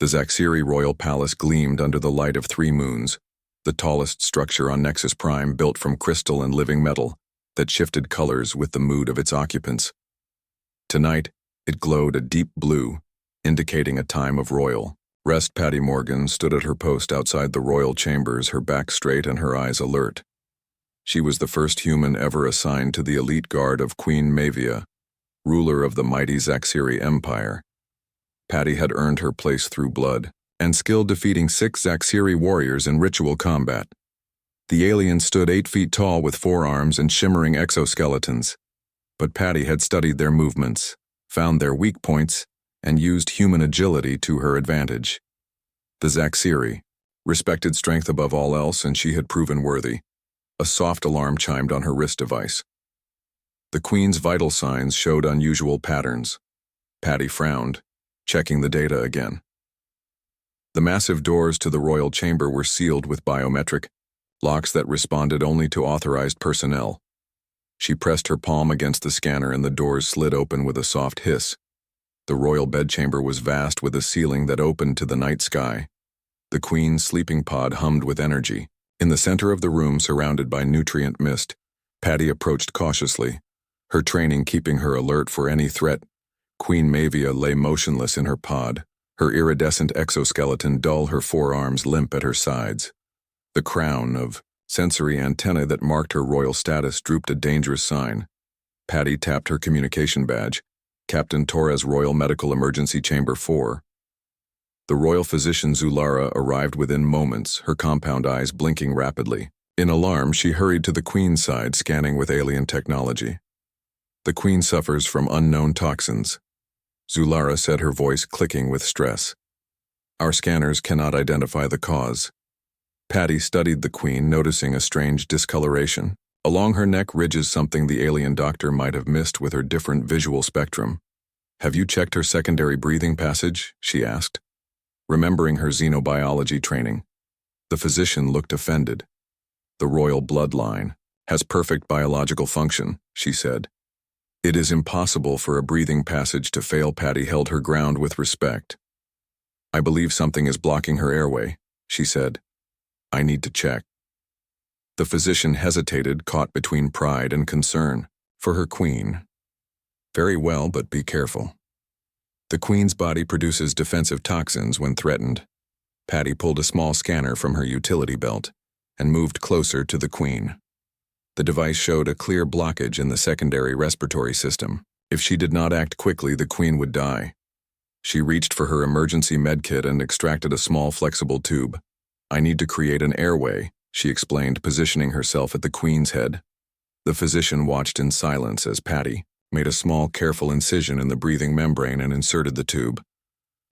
The Zaxiri royal palace gleamed under the light of 3 moons, the tallest structure on Nexus Prime built from crystal and living metal that shifted colors with the mood of its occupants. Tonight, it glowed a deep blue, indicating a time of royal rest. Patty Morgan stood at her post outside the royal chambers, her back straight and her eyes alert. She was the first human ever assigned to the elite guard of Queen Mavia, ruler of the mighty Zaxiri Empire. Patty had earned her place through blood and skill defeating 6 Zaxiri warriors in ritual combat. The aliens stood 8 feet tall with 4 arms and shimmering exoskeletons, but Patty had studied their movements, found their weak points, and used human agility to her advantage. The Zaxiri respected strength above all else, and she had proven worthy. A soft alarm chimed on her wrist device. The Queen's vital signs showed unusual patterns. Patty frowned, checking the data again. The massive doors to the royal chamber were sealed with biometric locks that responded only to authorized personnel. She pressed her palm against the scanner and the doors slid open with a soft hiss. The royal bedchamber was vast with a ceiling that opened to the night sky. The Queen's sleeping pod hummed with energy. In the center of the room, surrounded by nutrient mist, Patty approached cautiously, her training keeping her alert for any threat. Queen Mavia lay motionless in her pod, her iridescent exoskeleton dull, her forearms limp at her sides. The crown of sensory antennae that marked her royal status drooped, a dangerous sign. Patty tapped her communication badge. Captain Torres, Royal Medical Emergency Chamber 4. The royal physician Zulara arrived within moments, her compound eyes blinking rapidly. In alarm, she hurried to the Queen's side, scanning with alien technology. The Queen suffers from unknown toxins, Zulara said, her voice clicking with stress. Our scanners cannot identify the cause. Patty studied the Queen, noticing a strange discoloration along her neck ridges, something the alien doctor might have missed with her different visual spectrum. Have you checked her secondary breathing passage? She asked, remembering her xenobiology training. The physician looked offended. The royal bloodline has perfect biological function, she said. It is impossible for a breathing passage to fail. Patty held her ground with respect. I believe something is blocking her airway, she said. I need to check. The physician hesitated, caught between pride and concern for her queen. Very well, but be careful. The Queen's body produces defensive toxins when threatened. Patty pulled a small scanner from her utility belt and moved closer to the Queen. The device showed a clear blockage in the secondary respiratory system. If she did not act quickly, the Queen would die. She reached for her emergency medkit and extracted a small flexible tube. I need to create an airway, she explained, positioning herself at the Queen's head. The physician watched in silence as Patty made a small, careful incision in the breathing membrane and inserted the tube.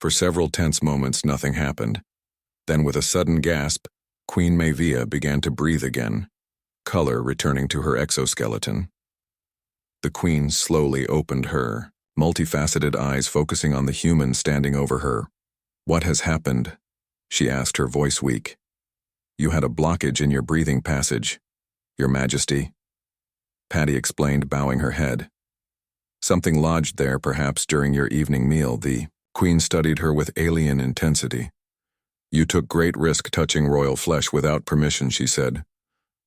For several tense moments, nothing happened. Then, with a sudden gasp, Queen Mavia began to breathe again, color returning to her exoskeleton. The Queen slowly opened her multifaceted eyes, focusing on the human standing over her. What has happened? She asked, her voice weak. You had a blockage in your breathing passage, Your Majesty. Patty explained, bowing her head. Something lodged there, perhaps during your evening meal. The Queen studied her with alien intensity. You took great risk touching royal flesh without permission, she said.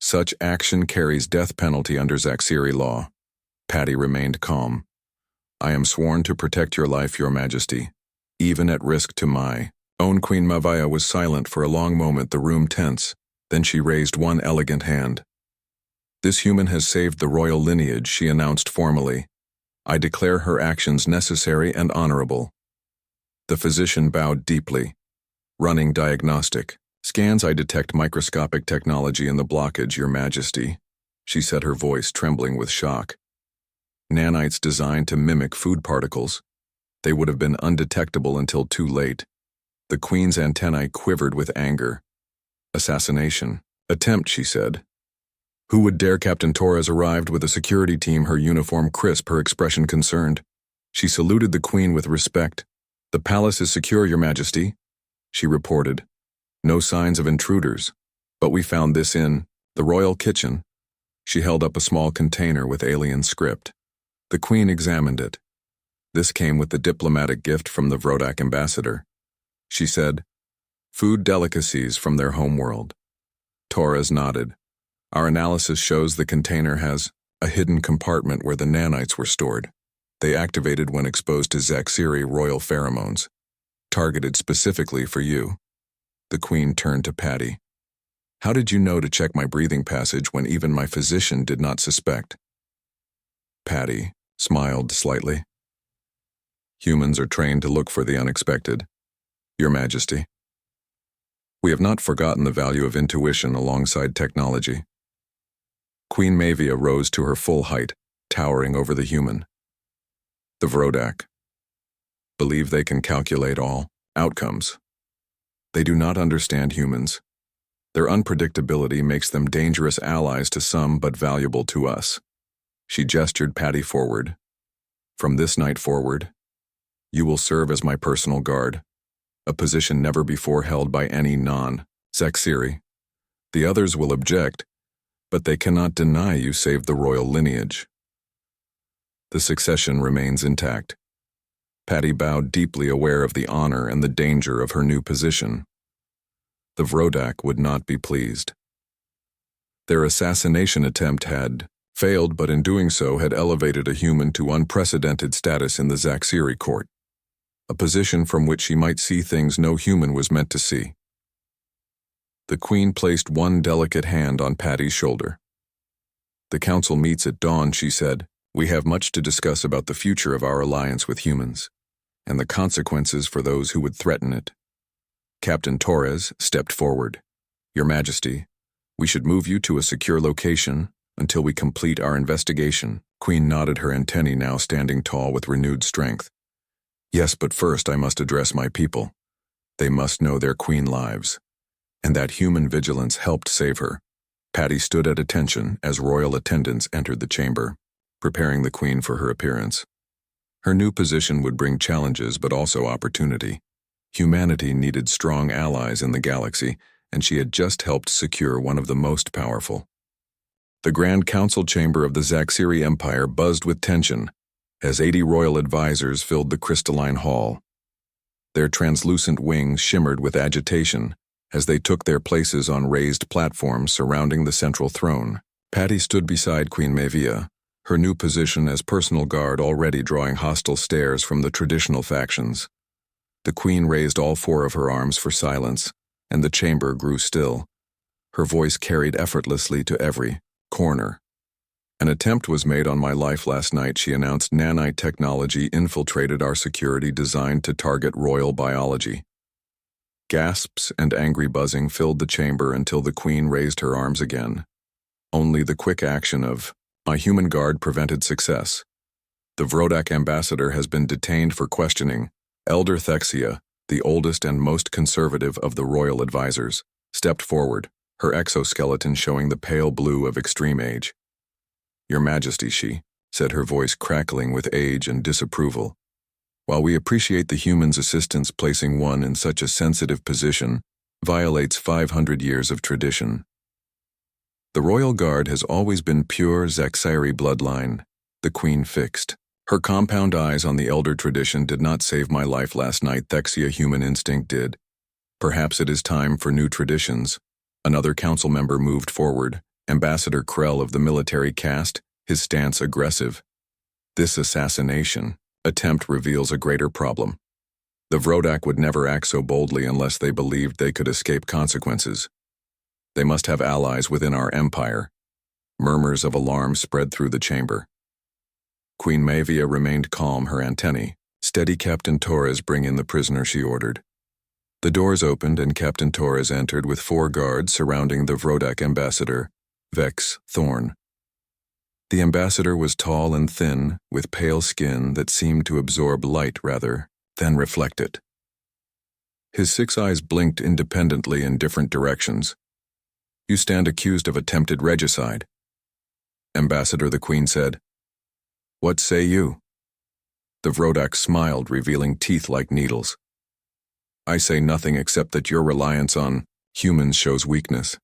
Such action carries death penalty under Zaxiri law. Patty remained calm. I am sworn to protect your life, Your Majesty, even at risk to my own. Queen Mavia was silent for a long moment, the room tense. Then she raised one elegant hand. This human has saved the royal lineage, she announced formally. I declare her actions necessary and honorable. The physician bowed deeply. Running diagnostic scans. I detect microscopic technology in the blockage, Your Majesty, she said, her voice trembling with shock. Nanites designed to mimic food particles. They would have been undetectable until too late. The Queen's antennae quivered with anger. Assassination attempt, she said. Who would dare? Captain Torres arrived with a security team, her uniform crisp, her expression concerned. She saluted the Queen with respect. The palace is secure, Your Majesty, she reported. No signs of intruders, but we found this in the royal kitchen. She held up a small container with alien script. The Queen examined it. This came with the diplomatic gift from the Vrodak ambassador. she said. Food delicacies from their homeworld. Torres nodded. Our analysis shows the container has a hidden compartment where the nanites were stored. They activated when exposed to Zaxiri royal pheromones, targeted specifically for you. The Queen turned to Patty. How did you know to check my breathing passage when even my physician did not suspect? Patty smiled slightly. Humans are trained to look for the unexpected, Your Majesty. We have not forgotten the value of intuition alongside technology. Queen Mavia rose to her full height, towering over the human. The Vrodak believe they can calculate all outcomes. They do not understand humans. Their unpredictability makes them dangerous allies to some but valuable to us. She gestured Patty forward. From this night forward, you will serve as my personal guard, a position never before held by any non-Zaxiri. The others will object, but they cannot deny you saved the royal lineage. The succession remains intact. Patty bowed, deeply aware of the honor and the danger of her new position. The Vrodak would not be pleased. Their assassination attempt had failed, but in doing so had elevated a human to unprecedented status in the Zaxiri court, a position from which she might see things no human was meant to see. The Queen placed one delicate hand on Patty's shoulder. The council meets at dawn, she said. We have much to discuss about the future of our alliance with humans, and the consequences for those who would threaten it. Captain Torres stepped forward. Your Majesty, we should move you to a secure location until we complete our investigation. Queen nodded, her antennae now standing tall with renewed strength. Yes, but first I must address my people. They must know their queen lives, and that human vigilance helped save her. Patty stood at attention as royal attendants entered the chamber, preparing the Queen for her appearance. Her new position would bring challenges but also opportunity. Humanity needed strong allies in the galaxy, and she had just helped secure one of the most powerful. The Grand Council chamber of the Zaxiri Empire buzzed with tension as 80 royal advisors filled the crystalline hall. Their translucent wings shimmered with agitation as they took their places on raised platforms surrounding the central throne. Patty stood beside Queen Mavia, her new position as personal guard already drawing hostile stares from the traditional factions. The Queen raised all 4 of her arms for silence, and the chamber grew still. Her voice carried effortlessly to every corner. An attempt was made on my life last night, she announced. Nanite technology infiltrated our security designed to target royal biology. Gasps and angry buzzing filled the chamber until the Queen raised her arms again. Only the quick action of my human guard prevented success. The Vrodak ambassador has been detained for questioning. Elder Thexia, the oldest and most conservative of the royal advisors, stepped forward, her exoskeleton showing the pale blue of extreme age. Your Majesty, she said, her voice crackling with age and disapproval. While we appreciate the human's assistance, placing one in such a sensitive position violates 500 years of tradition. The Royal Guard has always been pure Zaxiri bloodline, the Queen fixed. Her compound eyes on the elder tradition did not save my life last night, Thexia. Human instinct did. Perhaps it is time for new traditions. Another council member moved forward, Ambassador Krell of the military caste, his stance aggressive. This assassination attempt reveals a greater problem. The Vrodak would never act so boldly unless they believed they could escape consequences. They must have allies within our empire. Murmurs of alarm spread through the chamber. Queen Mavia remained calm, her antennae. Steady, Captain Torres, bring in the prisoner, she ordered. The doors opened and Captain Torres entered with 4 guards surrounding the Vrodak ambassador, Vex Thorn. The ambassador was tall and thin, with pale skin that seemed to absorb light rather than reflect it. His 6 eyes blinked independently in different directions. You stand accused of attempted regicide. Ambassador, the Queen said. What say you? The Vrodak smiled, revealing teeth like needles. I say nothing except that your reliance on humans shows weakness.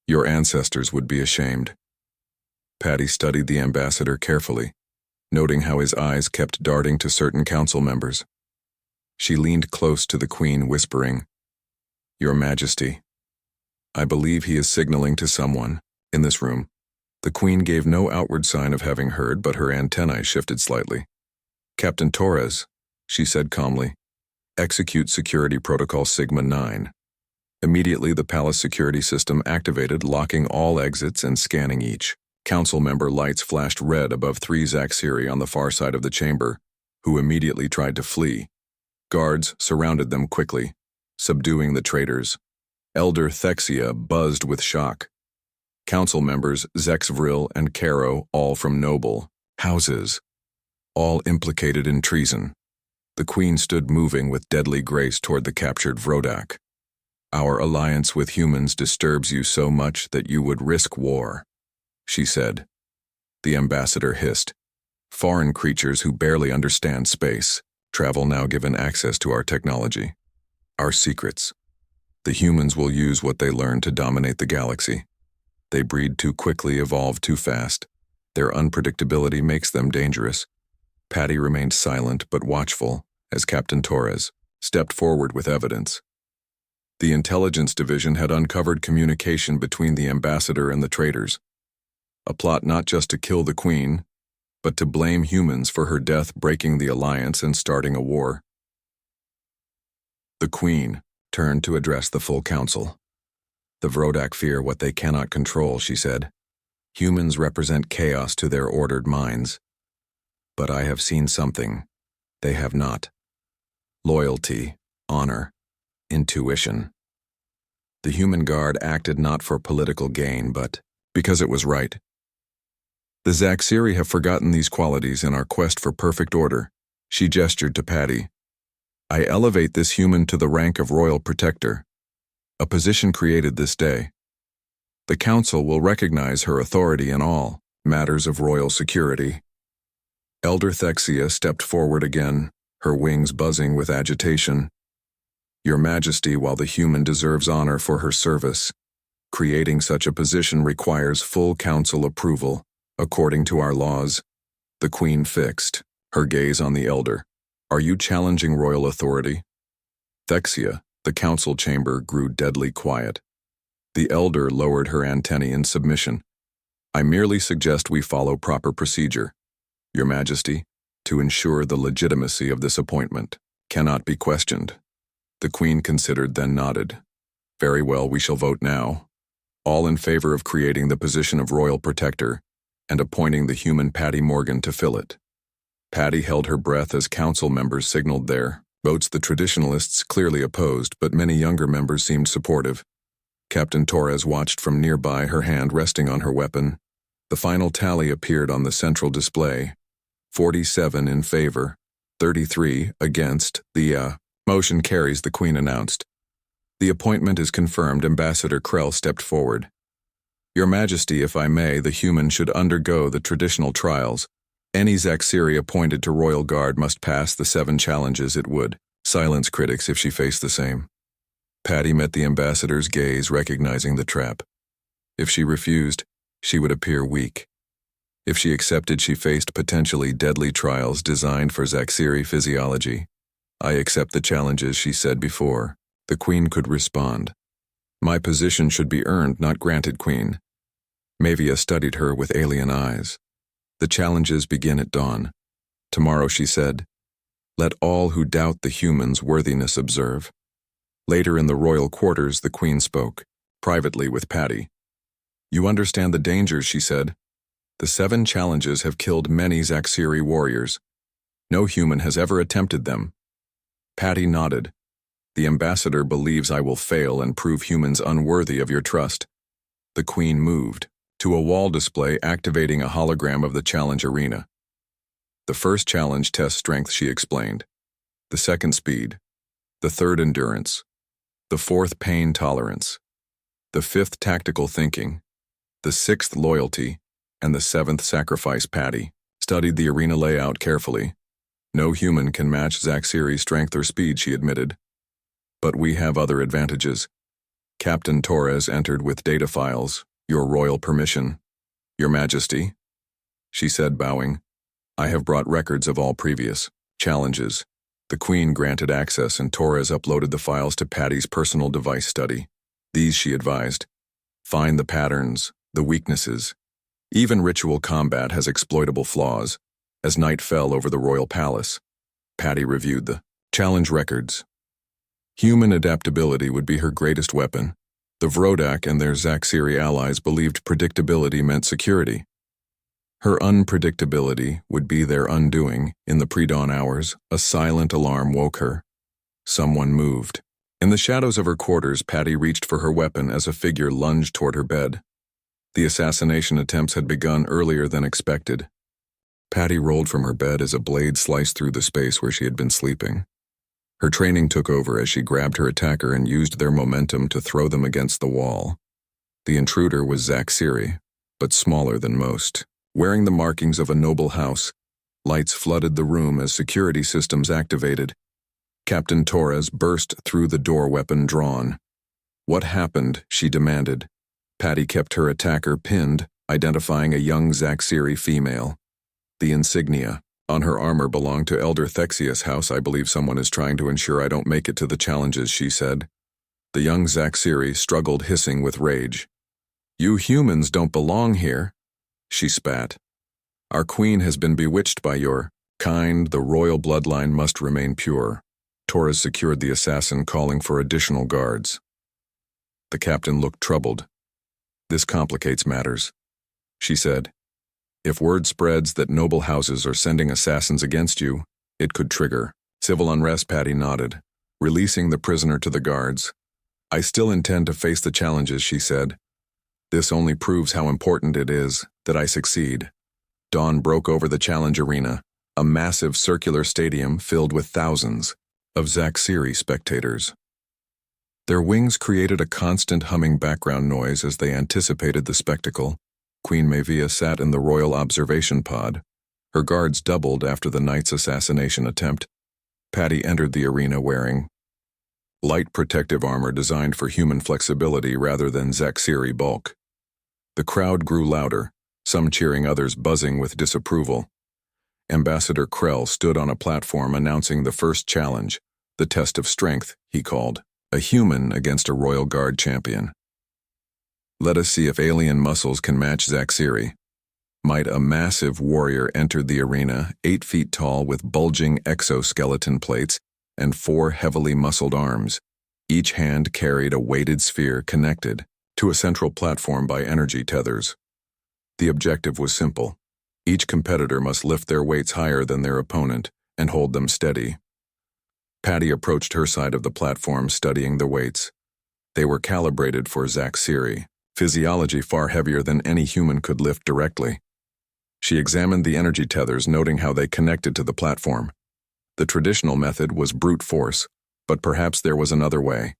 Your ancestors would be ashamed. Patty studied the ambassador carefully, noting how his eyes kept darting to certain council members. She leaned close to the Queen, whispering, "Your Majesty, I believe he is signaling to someone in this room." The Queen gave no outward sign of having heard, but her antennae shifted slightly. "Captain Torres," she said calmly, "execute Security Protocol Sigma 9. Immediately, the palace security system activated, locking all exits and scanning each. Council member lights flashed red above 3 Zaxiri on the far side of the chamber, who immediately tried to flee. Guards surrounded them quickly, subduing the traitors. Elder Thexia buzzed with shock. Council members Zexvril and Caro, all from noble houses, all implicated in treason. The Queen stood moving with deadly grace toward the captured Vrodak. "Our alliance with humans disturbs you so much that you would risk war," she said. The ambassador hissed. "Foreign creatures who barely understand space travel now given access to our technology, our secrets. The humans will use what they learn to dominate the galaxy. They breed too quickly, evolve too fast. Their unpredictability makes them dangerous." Patty remained silent but watchful as Captain Torres stepped forward with evidence. The intelligence division had uncovered communication between the ambassador and the traitors. A plot not just to kill the Queen, but to blame humans for her death, breaking the alliance and starting a war. The Queen turned to address the full council. "The Vrodak fear what they cannot control," she said. "Humans represent chaos to their ordered minds. But I have seen something they have not. Loyalty, honor, intuition. The human guard acted not for political gain, but because it was right. The Zaxiri have forgotten these qualities in our quest for perfect order." She gestured to Patty. "I elevate this human to the rank of royal protector, a position created this day. The council will recognize her authority in all matters of royal security." Elder Thexia stepped forward again, her wings buzzing with agitation. "Your Majesty, while the human deserves honor for her service, creating such a position requires full council approval, according to our laws." The Queen fixed her gaze on the elder. "Are you challenging royal authority?" Thexia, the council chamber, grew deadly quiet. The elder lowered her antennae in submission. "I merely suggest we follow proper procedure. Your Majesty, to ensure the legitimacy of this appointment cannot be questioned." The Queen considered, then nodded. "Very well, we shall vote now. All in favor of creating the position of royal protector and appointing the human Patty Morgan to fill it." Patty held her breath as council members signaled their votes. The traditionalists clearly opposed, but many younger members seemed supportive. Captain Torres watched from nearby, her hand resting on her weapon. The final tally appeared on the central display. 47 in favor, 33 against. The motion carries, the Queen announced. "The appointment is confirmed." Ambassador Krell stepped forward. "Your Majesty, if I may, the human should undergo the traditional trials. Any Zaxiri appointed to Royal Guard must pass the 7 challenges. It would silence critics if she faced the same." Patty met the ambassador's gaze, recognizing the trap. If she refused, she would appear weak. If she accepted, she faced potentially deadly trials designed for Zaxiri physiology. "I accept the challenges," she said before the Queen could respond. "My position should be earned, not granted, Queen." Mavia studied her with alien eyes. "The challenges begin at dawn. Tomorrow," she said. "Let all who doubt the human's worthiness observe." Later in the royal quarters, the Queen spoke, privately with Patty. "You understand the dangers," she said. "The 7 challenges have killed many Zaxiri warriors. No human has ever attempted them." Patty nodded. "The ambassador believes I will fail and prove humans unworthy of your trust." The Queen moved to a wall display, activating a hologram of the challenge arena. "The first challenge tests strength," she explained. "The second, speed. The third, endurance. The fourth, pain tolerance. The fifth, tactical thinking. The sixth, loyalty. And the 7th, sacrifice." Patty studied the arena layout carefully. "No human can match Zaxiri's strength or speed," she admitted. "But we have other advantages." Captain Torres entered with data files. "Your royal permission." "Your Majesty," she said, bowing. "I have brought records of all previous challenges. The Queen granted access and Torres uploaded the files to Patty's personal device study. These, she advised, find the patterns, the weaknesses. Even ritual combat has exploitable flaws. As night fell over the royal palace, Patty reviewed the challenge records. Human adaptability would be her greatest weapon. The Vrodak and their Zaxiri allies believed predictability meant security. Her unpredictability would be their undoing. In the pre-dawn hours, a silent alarm woke her. Someone moved. In the shadows of her quarters, Patty reached for her weapon as a figure lunged toward her bed. The assassination attempts had begun earlier than expected. Patty rolled from her bed as a blade sliced through the space where she had been sleeping. Her training took over as she grabbed her attacker and used their momentum to throw them against the wall. The intruder was Zaxiri, but smaller than most. Wearing the markings of a noble house, lights flooded the room as security systems activated. Captain Torres burst through the door, weapon drawn. "What happened?" she demanded. Patty kept her attacker pinned, identifying a young Zaxiri female. The insignia on her armor belonged to Elder Thexius' house. "I believe someone is trying to ensure I don't make it to the challenges," she said. The young Zaxiri struggled, hissing with rage. "You humans don't belong here," she spat. "Our queen has been bewitched by your kind. The royal bloodline must remain pure." Torres secured the assassin, calling for additional guards. The captain looked troubled. "This complicates matters," she said. "If word spreads that noble houses are sending assassins against you, it could trigger civil unrest." Patty nodded, releasing the prisoner to the guards. "I still intend to face the challenges," she said. "This only proves how important it is that I succeed." Dawn broke over the challenge arena, a massive circular stadium filled with thousands of Zaxiri spectators. Their wings created a constant humming background noise as they anticipated the spectacle. Queen Mavia sat in the royal observation pod. Her guards doubled after the knight's assassination attempt. Patty entered the arena wearing light protective armor designed for human flexibility rather than Zaxiri bulk. The crowd grew louder, some cheering, others buzzing with disapproval. Ambassador Krell stood on a platform announcing the first challenge, the test of strength, he called, a human against a royal guard champion. "Let us see if alien muscles can match Zaxiri." Might a massive warrior entered the arena, 8 feet tall with bulging exoskeleton plates and 4 heavily muscled arms. Each hand carried a weighted sphere connected to a central platform by energy tethers. The objective was simple. Each competitor must lift their weights higher than their opponent and hold them steady. Patty approached her side of the platform, studying the weights. They were calibrated for Zaxiri, physiology far heavier than any human could lift directly. She examined the energy tethers, noting how they connected to the platform. The traditional method was brute force, but perhaps there was another way.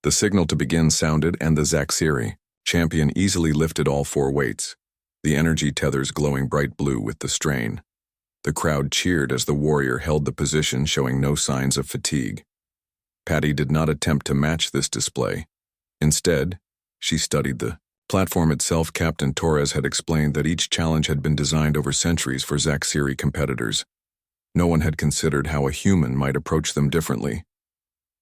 The signal to begin sounded, and the Zaxiri champion easily lifted all 4 weights, the energy tethers glowing bright blue with the strain. The crowd cheered as the warrior held the position, showing no signs of fatigue. Patty did not attempt to match this display. Instead, she studied the platform itself. Captain Torres had explained that each challenge had been designed over centuries for Zaxiri competitors. No one had considered how a human might approach them differently.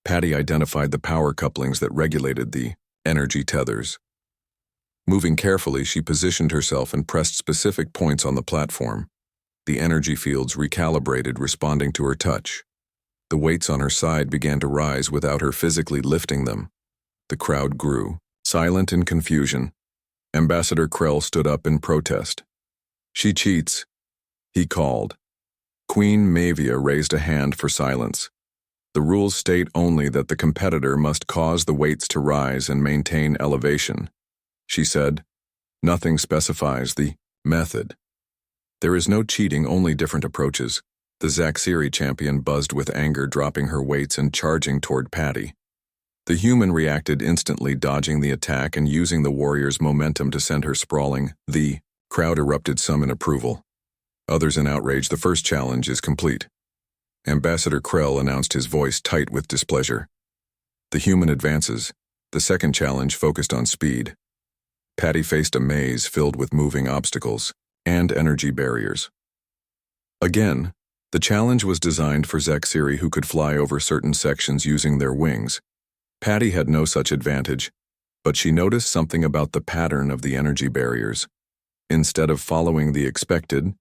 Patty identified the power couplings that regulated the energy tethers. Moving carefully, she positioned herself and pressed specific points on the platform. The energy fields recalibrated, responding to her touch. The weights on her side began to rise without her physically lifting them. The crowd grew, silent in confusion. Ambassador Krell stood up in protest. "She cheats," he called. Queen Mavia raised a hand for silence. "The rules state only that the competitor must cause the weights to rise and maintain elevation," she said. "Nothing specifies the method. There is no cheating, only different approaches." The Zaxiri champion buzzed with anger, dropping her weights and charging toward Patty. The human reacted instantly, dodging the attack and using the warrior's momentum to send her sprawling. The crowd erupted, some in approval, others in outrage. "The first challenge is complete." Ambassador Krell announced, his voice tight with displeasure. "The human advances. The second challenge focused on speed." Patty faced a maze filled with moving obstacles and energy barriers. Again, The challenge was designed for Zaxiri, who could fly over certain sections using their wings. Patty had no such advantage, but she noticed something about the pattern of the energy barriers. Instead of following the expected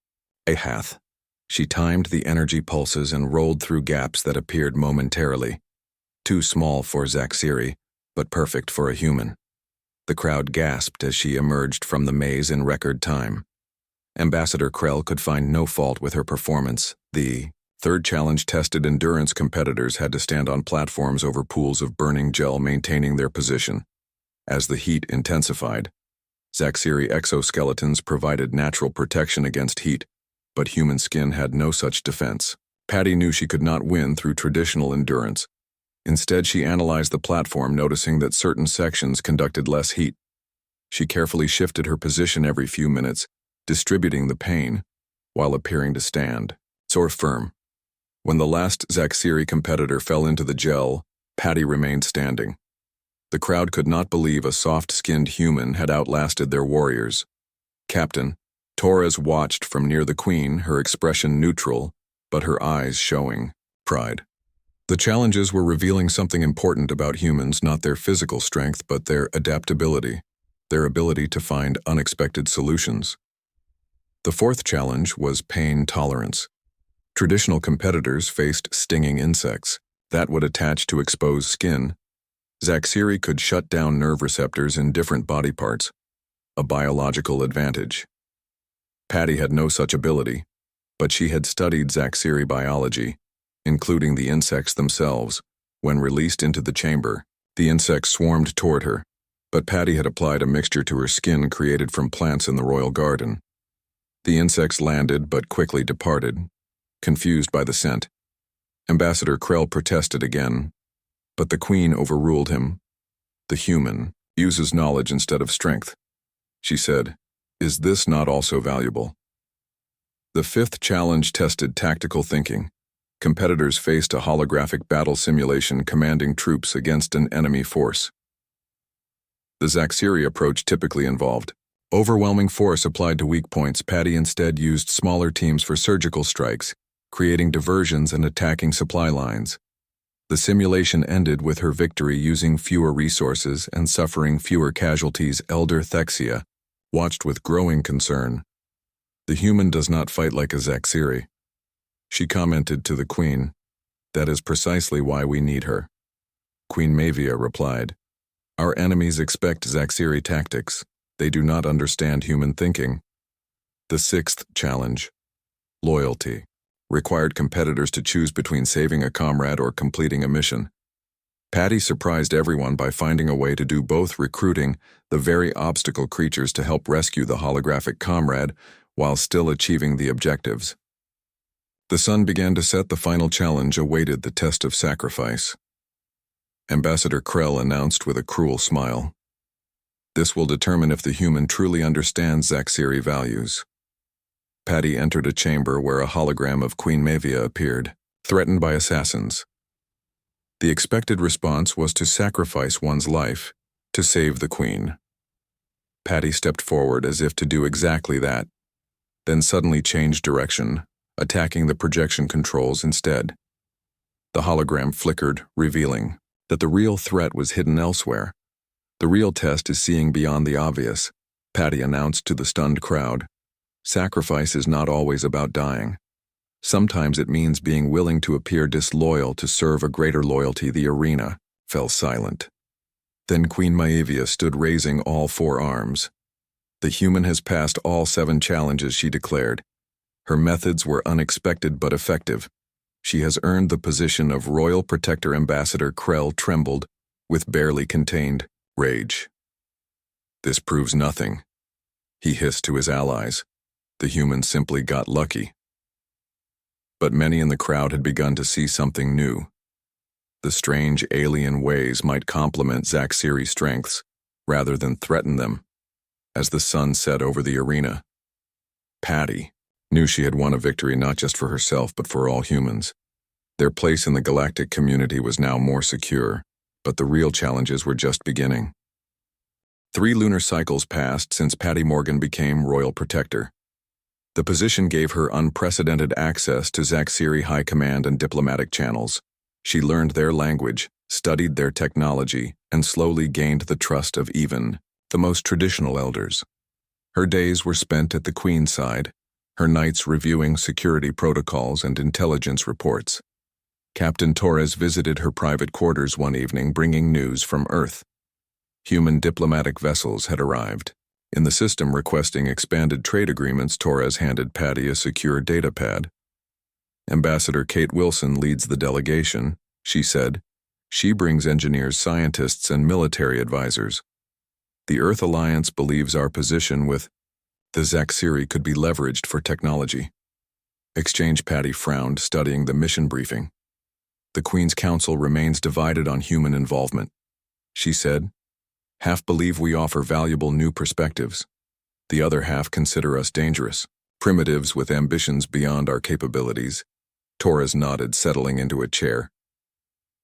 path, she timed the energy pulses and rolled through gaps that appeared momentarily. Too small for Zaxiri, but perfect for a human. The crowd gasped as she emerged from the maze in record time. Ambassador Krell could find no fault with her performance. The third challenge tested endurance. Competitors had to stand on platforms over pools of burning gel, maintaining their position. As the heat intensified, Zaxiri exoskeletons provided natural protection against heat, but human skin had no such defense. Patty knew she could not win through traditional endurance. Instead, she analyzed the platform, noticing that certain sections conducted less heat. She carefully shifted her position every few minutes, distributing the pain, while appearing to stand so firm. When the last Zaxiri competitor fell into the gel, Patty remained standing. The crowd could not believe a soft-skinned human had outlasted their warriors. Captain Torres watched from near the Queen, her expression neutral, but her eyes showing pride. The challenges were revealing something important about humans, not their physical strength, but their adaptability, their ability to find unexpected solutions. The fourth challenge was pain tolerance. Traditional competitors faced stinging insects that would attach to exposed skin. Zaxiri could shut down nerve receptors in different body parts, a biological advantage. Patty had no such ability, but she had studied Zaxiri biology, including the insects themselves. When released into the chamber, the insects swarmed toward her, but Patty had applied a mixture to her skin created from plants in the royal garden. The insects landed but quickly departed, confused by the scent. Ambassador Krell protested again, but the Queen overruled him. The human uses knowledge instead of strength, she said. Is this not also valuable? The fifth challenge tested tactical thinking. Competitors faced a holographic battle simulation commanding troops against an enemy force. The Zaxiri approach typically involved overwhelming force applied to weak points. Patty instead used smaller teams for surgical strikes, creating diversions and attacking supply lines. The simulation ended with her victory, using fewer resources and suffering fewer casualties. Elder Thexia watched with growing concern. The human does not fight like a Zaxiri, she commented to the Queen. That is precisely why we need her. Queen Mavia replied, our enemies expect Zaxiri tactics. They do not understand human thinking. The sixth challenge, loyalty, required competitors to choose between saving a comrade or completing a mission. Patty surprised everyone by finding a way to do both, recruiting the very obstacle creatures to help rescue the holographic comrade while still achieving the objectives. The sun began to set. The final challenge awaited, the test of sacrifice. Ambassador Krell announced with a cruel smile. This will determine if the human truly understands Zaxiri values. Patty entered a chamber where a hologram of Queen Mavia appeared, threatened by assassins. The expected response was to sacrifice one's life to save the Queen. Patty stepped forward as if to do exactly that, then suddenly changed direction, attacking the projection controls instead. The hologram flickered, revealing that the real threat was hidden elsewhere. The real test is seeing beyond the obvious, Patty announced to the stunned crowd. Sacrifice is not always about dying. Sometimes it means being willing to appear disloyal to serve a greater loyalty. The arena fell silent. Then Queen Maevia stood, raising all four arms. The human has passed all 7 challenges, she declared. Her methods were unexpected but effective. She has earned the position of Royal Protector. Ambassador Krell trembled with barely contained rage. This proves nothing, he hissed to his allies. The human simply got lucky. But many in the crowd had begun to see something new. The strange alien ways might complement Zaxiri's strengths rather than threaten them. As the sun set over the arena, Patty knew she had won a victory not just for herself but for all humans. Their place in the galactic community was now more secure, but the real challenges were just beginning. 3 lunar cycles passed since Patty Morgan became Royal Protector. The position gave her unprecedented access to Zaxiri high command and diplomatic channels. She learned their language, studied their technology, and slowly gained the trust of even the most traditional elders. Her days were spent at the Queen's side, her nights reviewing security protocols and intelligence reports. Captain Torres visited her private quarters one evening bringing news from Earth. Human diplomatic vessels had arrived. In the system requesting expanded trade agreements, Torres handed Patty a secure datapad. Ambassador Kate Wilson leads the delegation, she said. She brings engineers, scientists, and military advisors. The Earth Alliance believes our position with the Zaxiri could be leveraged for technology. Exchange Patty frowned, studying the mission briefing. The Queen's Council remains divided on human involvement, she said. Half believe we offer valuable new perspectives. The other half consider us dangerous, primitives with ambitions beyond our capabilities. Torres nodded, settling into a chair.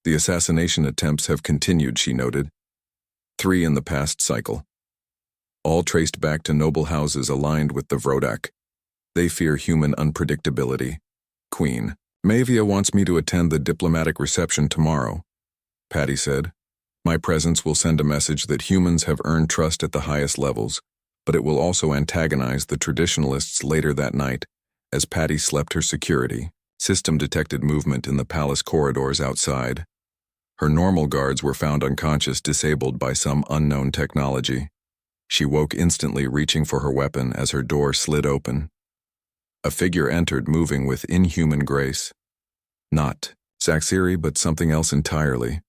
The assassination attempts have continued, she noted. 3 in the past cycle. All traced back to noble houses aligned with the Vrodak. They fear human unpredictability. Queen, Mavia wants me to attend the diplomatic reception tomorrow, Patty said. My presence will send a message that humans have earned trust at the highest levels, but it will also antagonize the traditionalists later that night. As Patty slept, her security system detected movement in the palace corridors outside. Her normal guards were found unconscious, disabled by some unknown technology. She woke instantly, reaching for her weapon as her door slid open. A figure entered, moving with inhuman grace. Not Zaxiri, but something else entirely.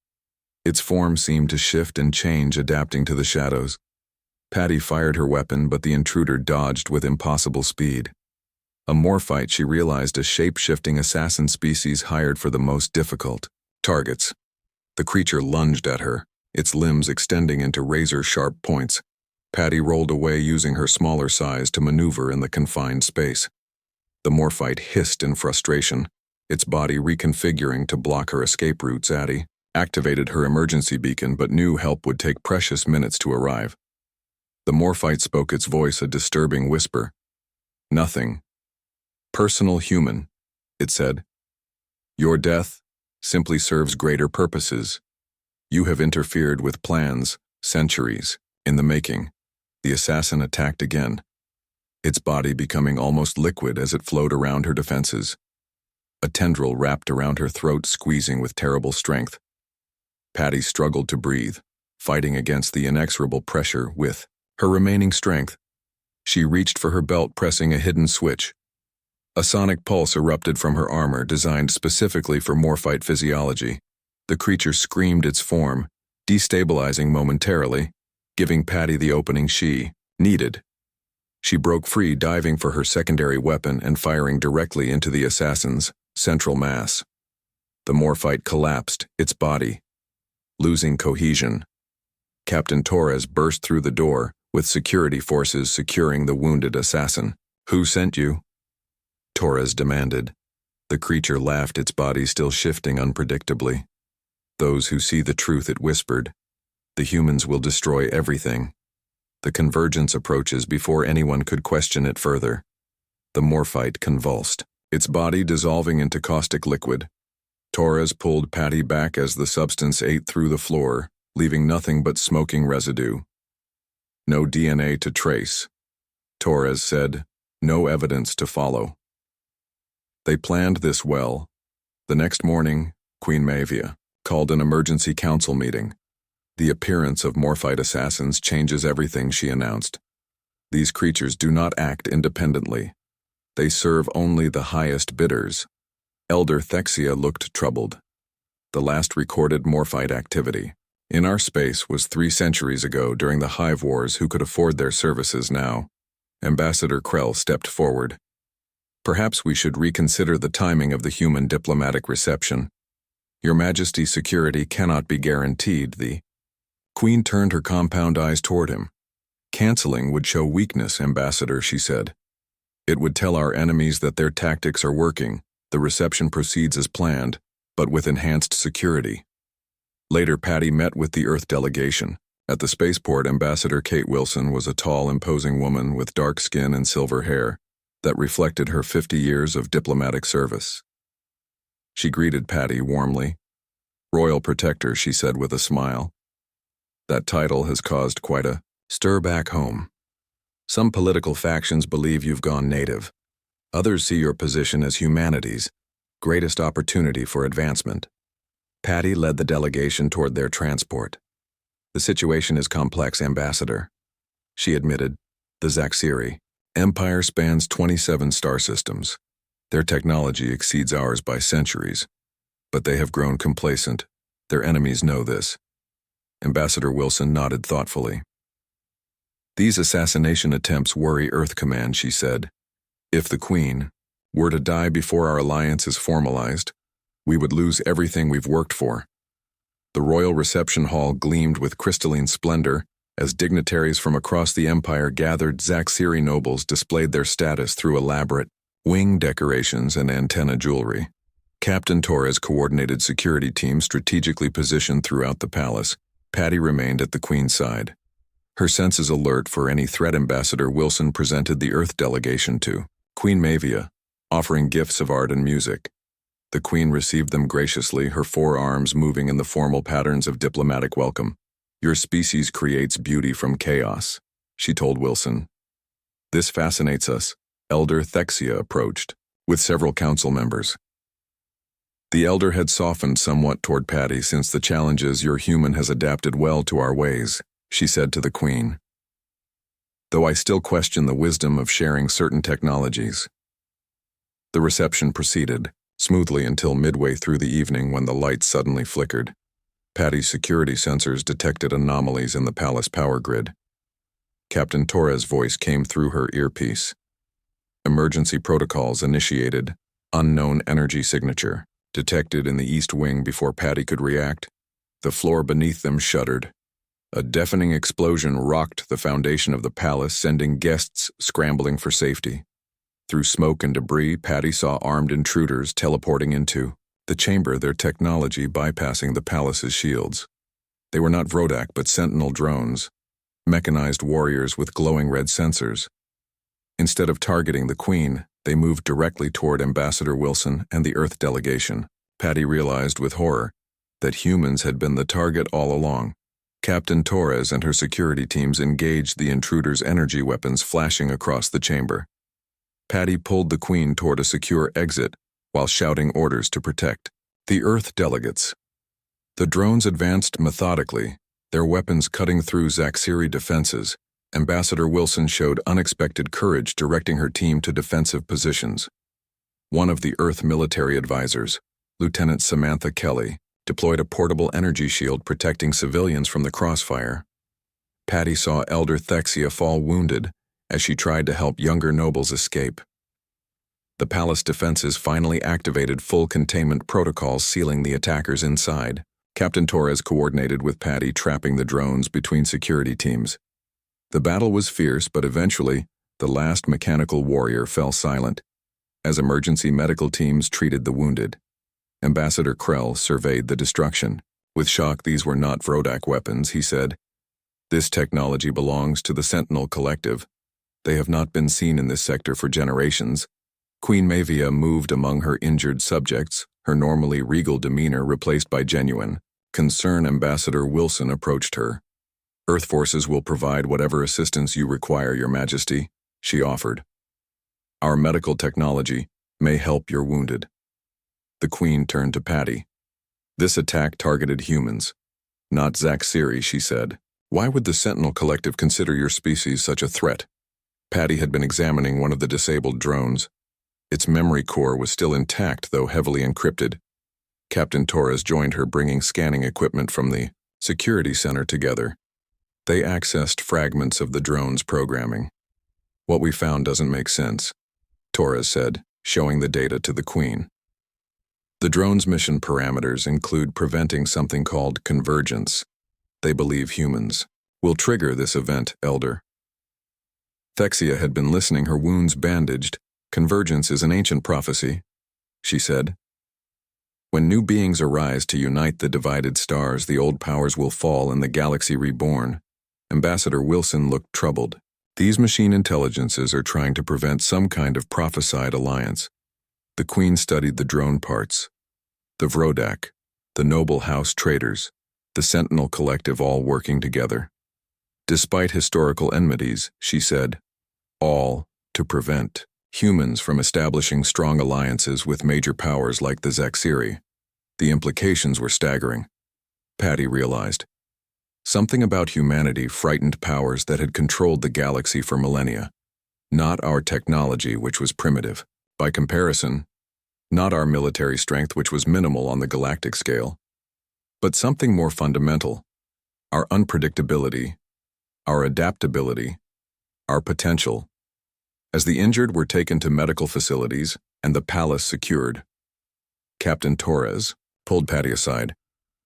Its form seemed to shift and change, adapting to the shadows. Patty fired her weapon, but the intruder dodged with impossible speed. A morphite, she realized, a shape-shifting assassin species hired for the most difficult targets. The creature lunged at her, its limbs extending into razor-sharp points. Patty rolled away, using her smaller size to maneuver in the confined space. The morphite hissed in frustration, its body reconfiguring to block her escape route. Zaddy activated her emergency beacon, but knew help would take precious minutes to arrive. The morphite spoke, its voice a disturbing whisper. Nothing. Personal human, it said. Your death simply serves greater purposes. You have interfered with plans, centuries in the making. The assassin attacked again, its body becoming almost liquid as it flowed around her defenses. A tendril wrapped around her throat, squeezing with terrible strength. Patty struggled to breathe, fighting against the inexorable pressure with her remaining strength. She reached for her belt, pressing a hidden switch. A sonic pulse erupted from her armor, designed specifically for morphite physiology. The creature screamed its form, destabilizing momentarily, giving Patty the opening she needed. She broke free, diving for her secondary weapon and firing directly into the assassin's central mass. The morphite collapsed, its body losing cohesion. Captain Torres burst through the door, with security forces securing the wounded assassin. Who sent you? Torres demanded. The creature laughed, its body still shifting unpredictably. Those who see the truth, it whispered. The humans will destroy everything. The convergence approaches before anyone could question it further. The morphite convulsed, its body dissolving into caustic liquid. Torres pulled Patty back as the substance ate through the floor, leaving nothing but smoking residue. No DNA to trace, Torres said. No evidence to follow. They planned this well. The next morning, Queen Mavia called an emergency council meeting. The appearance of morphite assassins changes everything, she announced. These creatures do not act independently. They serve only the highest bidders. Elder Thexia looked troubled. The last recorded morphite activity in our space was 3 centuries ago during the Hive Wars. Who could afford their services now? Ambassador Krell stepped forward. Perhaps we should reconsider the timing of the human diplomatic reception. Your Majesty's security cannot be guaranteed. The Queen turned her compound eyes toward him. Canceling would show weakness, Ambassador, she said. It would tell our enemies that their tactics are working. The reception proceeds as planned, but with enhanced security. Later, Patty met with the Earth delegation. At the spaceport, Ambassador Kate Wilson was a tall, imposing woman with dark skin and silver hair. that reflected her 50 years of diplomatic service. She greeted Patty warmly. "Royal Protector," she said with a smile. "That title has caused quite a stir back home. Some political factions believe you've gone native. Others see your position as humanity's greatest opportunity for advancement." Patty led the delegation toward their transport. "The situation is complex, Ambassador," she admitted. "The Zaxiri Empire spans 27 star systems. Their technology exceeds ours by centuries, but they have grown complacent. Their enemies know this." Ambassador Wilson nodded thoughtfully. "These assassination attempts worry Earth Command," she said. "If the Queen were to die before our alliance is formalized, we would lose everything we've worked for." The royal reception hall gleamed with crystalline splendor as dignitaries from across the empire gathered. Zaxiri nobles displayed their status through elaborate wing decorations and antenna jewelry. Captain Torres coordinated security teams strategically positioned throughout the palace. Patty remained at the Queen's side. Her senses alert for any threat. Ambassador Wilson presented the Earth delegation to Queen Mavia, offering gifts of art and music. The Queen received them graciously, her forearms moving in the formal patterns of diplomatic welcome. "Your species creates beauty from chaos," she told Wilson. "This fascinates us." Elder Thexia approached, with several council members. The elder had softened somewhat toward Patty. "Since the challenges, your human has adapted well to our ways," she said to the Queen. "Though I still question the wisdom of sharing certain technologies." The reception proceeded smoothly until midway through the evening when the lights suddenly flickered. Patty's security sensors detected anomalies in the palace power grid. Captain Torres' voice came through her earpiece. "Emergency protocols initiated. Unknown energy signature detected in the East Wing." Before Patty could react, the floor beneath them shuddered. A deafening explosion rocked the foundation of the palace, sending guests scrambling for safety. Through smoke and debris, Patty saw armed intruders teleporting into the chamber, their technology bypassing the palace's shields. They were not Vrodak but Sentinel drones, mechanized warriors with glowing red sensors. Instead of targeting the Queen, they moved directly toward Ambassador Wilson and the Earth delegation. Patty realized with horror that humans had been the target all along. Captain Torres and her security teams engaged the intruders' energy weapons flashing across the chamber. Patty pulled the Queen toward a secure exit while shouting orders to protect the Earth delegates. The drones advanced methodically, their weapons cutting through Zaxiri defenses. Ambassador Wilson showed unexpected courage, directing her team to defensive positions. One of the Earth military advisors, Lieutenant Samantha Kelly, deployed a portable energy shield protecting civilians from the crossfire. Patty saw Elder Thexia fall wounded as she tried to help younger nobles escape. The palace defenses finally activated full containment protocols, sealing the attackers inside. Captain Torres coordinated with Patty, trapping the drones between security teams. The battle was fierce, but eventually, the last mechanical warrior fell silent as emergency medical teams treated the wounded. Ambassador Krell surveyed the destruction. With shock, "These were not Vrodak weapons," he said. "This technology belongs to the Sentinel Collective. They have not been seen in this sector for generations." Queen Mavia moved among her injured subjects, her normally regal demeanor replaced by genuine concern. Ambassador Wilson approached her. "Earth forces will provide whatever assistance you require, Your Majesty," she offered. "Our medical technology may help your wounded." The Queen turned to Patty. "This attack targeted humans, not Zaxiri," she said. "Why would the Sentinel Collective consider your species such a threat?" Patty had been examining one of the disabled drones. Its memory core was still intact, though heavily encrypted. Captain Torres joined her, bringing scanning equipment from the security center together. They accessed fragments of the drone's programming. "What we found doesn't make sense," Torres said, showing the data to the Queen. "The drone's mission parameters include preventing something called convergence. They believe humans will trigger this event, Elder." Thexia had been listening, her wounds bandaged. "Convergence is an ancient prophecy," she said. "When new beings arise to unite the divided stars, the old powers will fall and the galaxy reborn." Ambassador Wilson looked troubled. These machine intelligences are trying to prevent some kind of prophesied alliance. The Queen studied the drone parts. The Vrodak, the Noble House traders, the Sentinel Collective all working together. Despite historical enmities, she said, all to prevent humans from establishing strong alliances with major powers like the Zaxiri. The implications were staggering. Patty realized. Something about humanity frightened powers that had controlled the galaxy for millennia. Not our technology, which was primitive. By comparison, not our military strength, which was minimal on the galactic scale. But something more fundamental. Our unpredictability, our adaptability, our potential. As the injured were taken to medical facilities and the palace secured, Captain Torres pulled Patty aside.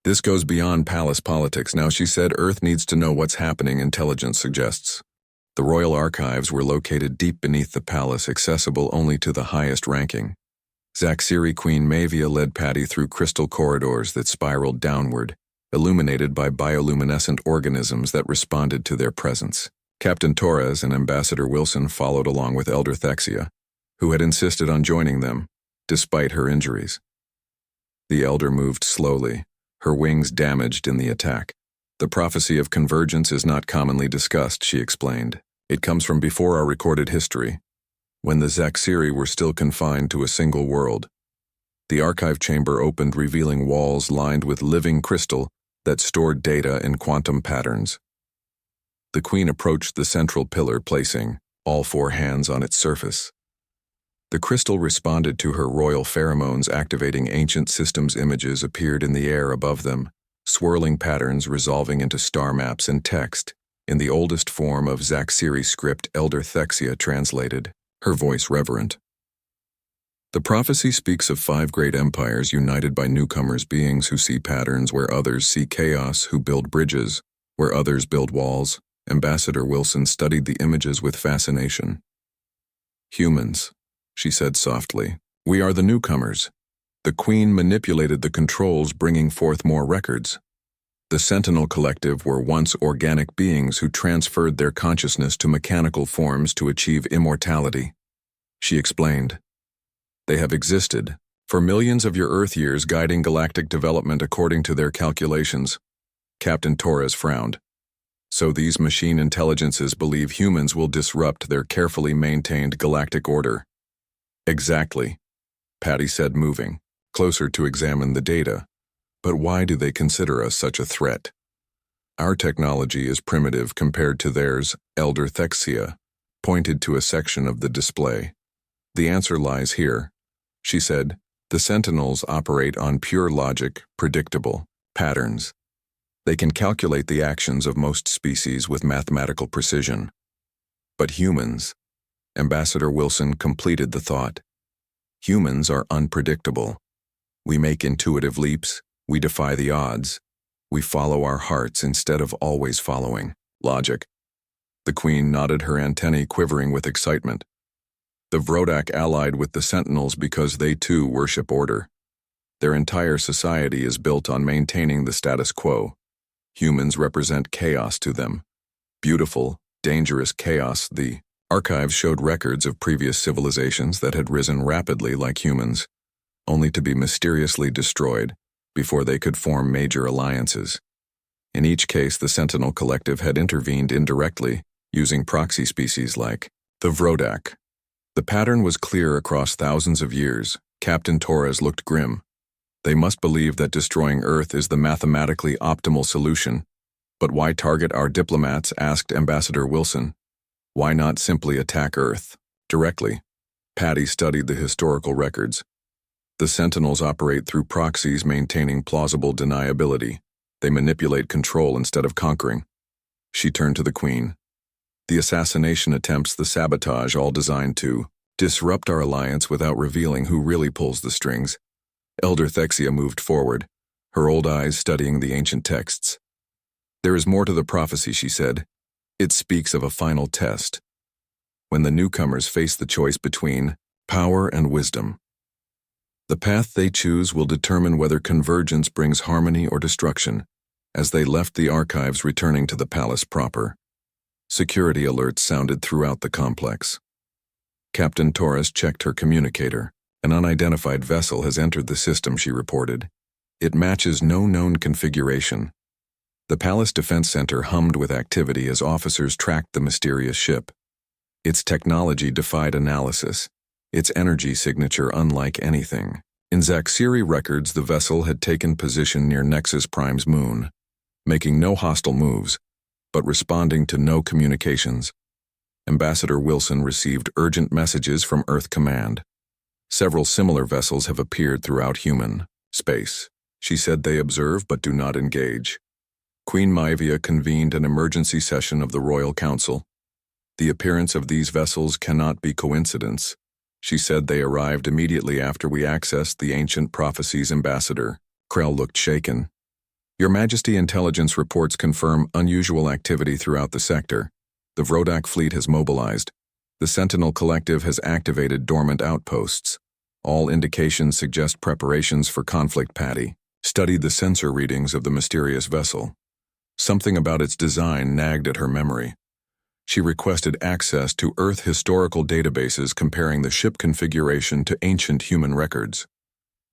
This goes beyond palace politics now, she said. Earth needs to know what's happening, intelligence suggests. The royal archives were located deep beneath the palace, accessible only to the highest ranking. Zaxiri Queen Mavia led Patty through crystal corridors that spiraled downward, illuminated by bioluminescent organisms that responded to their presence. Captain Torres and Ambassador Wilson followed along with Elder Thexia, who had insisted on joining them, despite her injuries. The elder moved slowly, her wings damaged in the attack. The prophecy of convergence is not commonly discussed, she explained. It comes from before our recorded history, when the Zaxiri were still confined to a single world. The archive chamber opened, revealing walls lined with living crystal that stored data in quantum patterns. The Queen approached the central pillar, placing all four hands on its surface. The crystal responded to her royal pheromones, activating ancient systems. Images appeared in the air above them, swirling patterns resolving into star maps and text, in the oldest form of Zaxiri script. Elder Thexia translated, her voice reverent. The prophecy speaks of 5 great empires united by newcomers, beings who see patterns where others see chaos, who build bridges where others build walls. Ambassador Wilson studied the images with fascination. Humans, she said softly. We are the newcomers. The Queen manipulated the controls, bringing forth more records. The Sentinel Collective were once organic beings who transferred their consciousness to mechanical forms to achieve immortality. She explained. They have existed for millions of your Earth years, guiding galactic development according to their calculations. Captain Torres frowned. So these machine intelligences believe humans will disrupt their carefully maintained galactic order. Exactly, Patty said, moving closer to examine the data. But why do they consider us such a threat? Our technology is primitive compared to theirs. Elder Thexia pointed to a section of the display. The answer lies here, she said. The Sentinels operate on pure logic, predictable patterns. They can calculate the actions of most species with mathematical precision. But humans, Ambassador Wilson completed the thought. Humans are unpredictable. We make intuitive leaps, we defy the odds, we follow our hearts instead of always following logic. The Queen nodded, her antennae quivering with excitement. The Vrodak allied with the Sentinels because they too worship order. Their entire society is built on maintaining the status quo. Humans represent chaos to them. Beautiful, dangerous chaos. The archives showed records of previous civilizations that had risen rapidly like humans, only to be mysteriously destroyed before they could form major alliances. In each case, the Sentinel Collective had intervened indirectly, using proxy species like the Vrodak. The pattern was clear across thousands of years. Captain Torres looked grim. They must believe that destroying Earth is the mathematically optimal solution. But why target our diplomats? Asked Ambassador Wilson. Why not simply attack Earth directly? Patty studied the historical records. The Sentinels operate through proxies, maintaining plausible deniability. They manipulate control instead of conquering. She turned to the Queen. The assassination attempts, the sabotage, all designed to disrupt our alliance without revealing who really pulls the strings. Elder Thexia moved forward, her old eyes studying the ancient texts. There is more to the prophecy, she said. It speaks of a final test, when the newcomers face the choice between power and wisdom. The path they choose will determine whether convergence brings harmony or destruction. As they left the archives, returning to the palace proper, Security alerts sounded throughout the complex. Captain Torres checked her communicator. An unidentified vessel has entered the system, she reported. It matches no known configuration. The Palace Defense Center hummed with activity as officers tracked the mysterious ship. Its technology defied analysis, its energy signature unlike anything. In Zaxiri records, the vessel had taken position near Nexus Prime's moon, making no hostile moves, but responding to no communications. Ambassador Wilson received urgent messages from Earth Command. Several similar vessels have appeared throughout human space. She said they observe but do not engage. Queen Maivia convened an emergency session of the Royal Council. The appearance of these vessels cannot be coincidence. She said they arrived immediately after we accessed the Ancient Prophecies Ambassador. Krell looked shaken. Your Majesty, intelligence reports confirm unusual activity throughout the sector. The Vrodak fleet has mobilized. The Sentinel Collective has activated dormant outposts. All indications suggest preparations for conflict. Patty studied the sensor readings of the mysterious vessel. Something about its design nagged at her memory. She requested access to Earth historical databases comparing the ship configuration to ancient human records.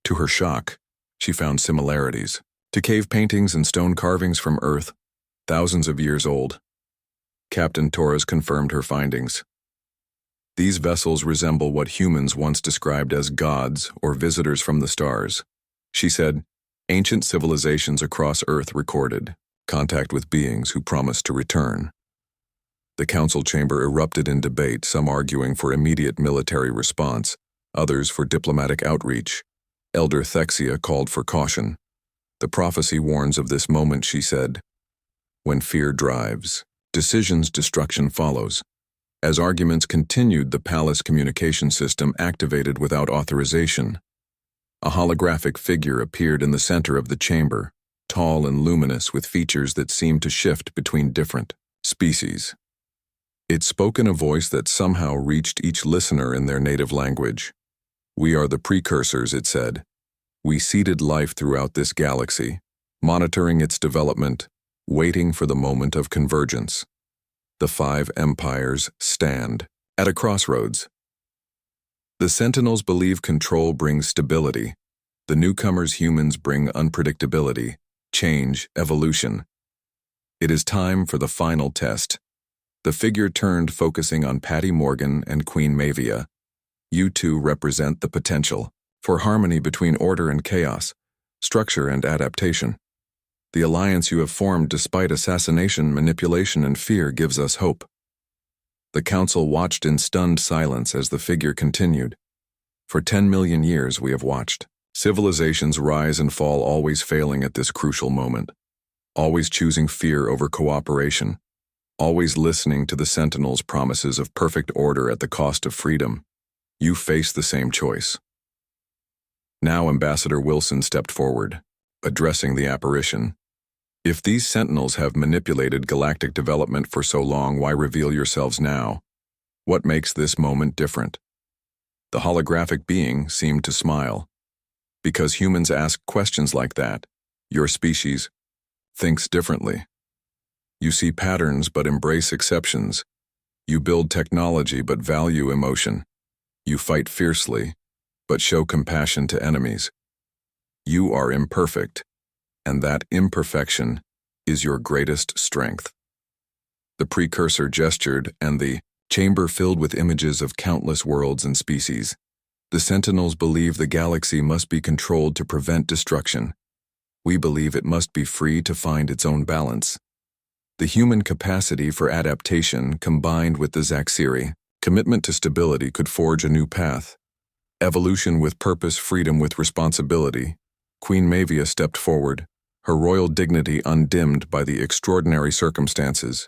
To her shock, she found similarities to cave paintings and stone carvings from Earth, thousands of years old. Captain Torres confirmed her findings. These vessels resemble what humans once described as gods or visitors from the stars. She said, ancient civilizations across Earth recorded contact with beings who promised to return. The council chamber erupted in debate, some arguing for immediate military response, others for diplomatic outreach. Elder Thexia called for caution. The prophecy warns of this moment, she said. When fear drives decisions, destruction follows. As arguments continued, the palace communication system activated without authorization. A holographic figure appeared in the center of the chamber, tall and luminous with features that seemed to shift between different species. It spoke in a voice that somehow reached each listener in their native language. We are the precursors, it said. We seeded life throughout this galaxy, monitoring its development, waiting for the moment of convergence. The 5 empires stand at a crossroads. The Sentinels believe control brings stability. The newcomers, humans, bring unpredictability, change, evolution. It is time for the final test. The figure turned, focusing on Patty Morgan and Queen Maivia. You two represent the potential for harmony between order and chaos, structure and adaptation. The alliance you have formed despite assassination, manipulation, and fear gives us hope. The council watched in stunned silence as the figure continued. For 10 million years we have watched. Civilizations rise and fall, always failing at this crucial moment. Always choosing fear over cooperation. Always listening to the Sentinels' promises of perfect order at the cost of freedom. You face the same choice. Now Ambassador Wilson stepped forward, addressing the apparition. If these Sentinels have manipulated galactic development for so long, why reveal yourselves now? What makes this moment different? The holographic being seemed to smile. Because humans ask questions like that, your species thinks differently. You see patterns but embrace exceptions. You build technology but value emotion. You fight fiercely but show compassion to enemies. You are imperfect, and that imperfection is your greatest strength. The precursor gestured, and the chamber filled with images of countless worlds and species. The Sentinels believe the galaxy must be controlled to prevent destruction. We believe it must be free to find its own balance. The human capacity for adaptation combined with the Zaxiri commitment to stability could forge a new path. Evolution with purpose, freedom with responsibility. Queen Maivia stepped forward, her royal dignity undimmed by the extraordinary circumstances.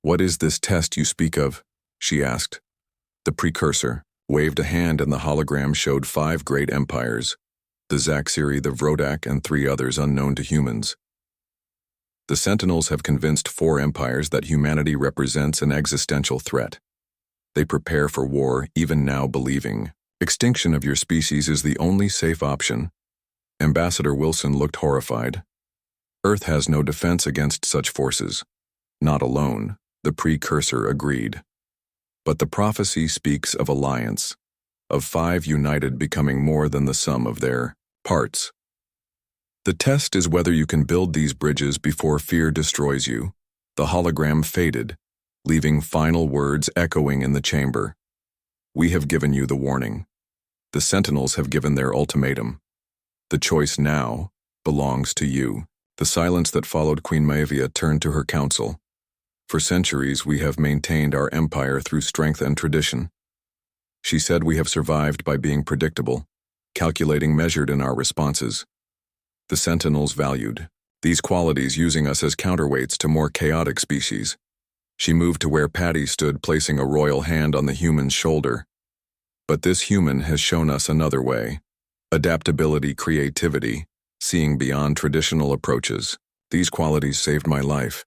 What is this test you speak of? She asked. The precursor waved a hand and the hologram showed 5 great empires, the Zaxiri, the Vrodak, and 3 others unknown to humans. The Sentinels have convinced 4 empires that humanity represents an existential threat. They prepare for war, even now believing extinction of your species is the only safe option. Ambassador Wilson looked horrified. Earth has no defense against such forces. Not alone. The precursor agreed. But the prophecy speaks of alliance, of 5 united becoming more than the sum of their parts. The test is whether you can build these bridges before fear destroys you. The hologram faded, leaving final words echoing in the chamber. We have given you the warning. The Sentinels have given their ultimatum. The choice now belongs to you. The silence that followed Queen Maevia turned to her council. For centuries we have maintained our empire through strength and tradition. She said we have survived by being predictable, calculating measured in our responses. The Sentinels valued these qualities, using us as counterweights to more chaotic species. She moved to where Patty stood, placing a royal hand on the human's shoulder. But this human has shown us another way. Adaptability, creativity, seeing beyond traditional approaches. These qualities saved my life.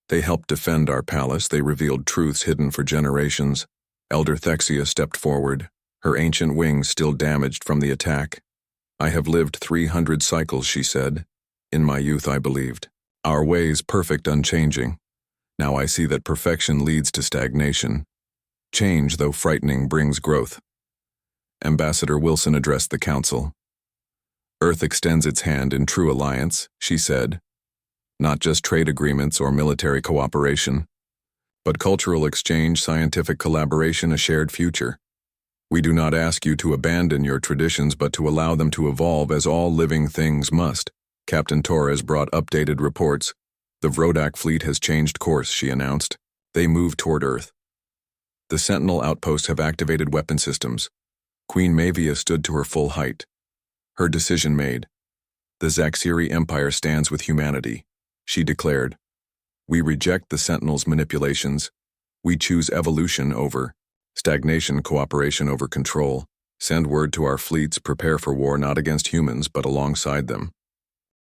They helped defend our palace. They revealed truths hidden for generations. Elder Thexia stepped forward, her ancient wings still damaged from the attack. I have lived 300 cycles, she said. In my youth I believed. Our ways perfect, unchanging. Now I see that perfection leads to stagnation. Change, though frightening, brings growth. Ambassador Wilson addressed the council. Earth extends its hand in true alliance, she said. Not just trade agreements or military cooperation, but cultural exchange, scientific collaboration, a shared future. We do not ask you to abandon your traditions, but to allow them to evolve as all living things must. Captain Torres brought updated reports. The Vrodak fleet has changed course, she announced. They move toward Earth. The Sentinel outposts have activated weapon systems. Queen Maevia stood to her full height. Her decision made. The Zaxiri Empire stands with humanity, she declared. We reject the Sentinels' manipulations. We choose evolution over stagnation, cooperation over control. Send word to our fleets, prepare for war not against humans but alongside them.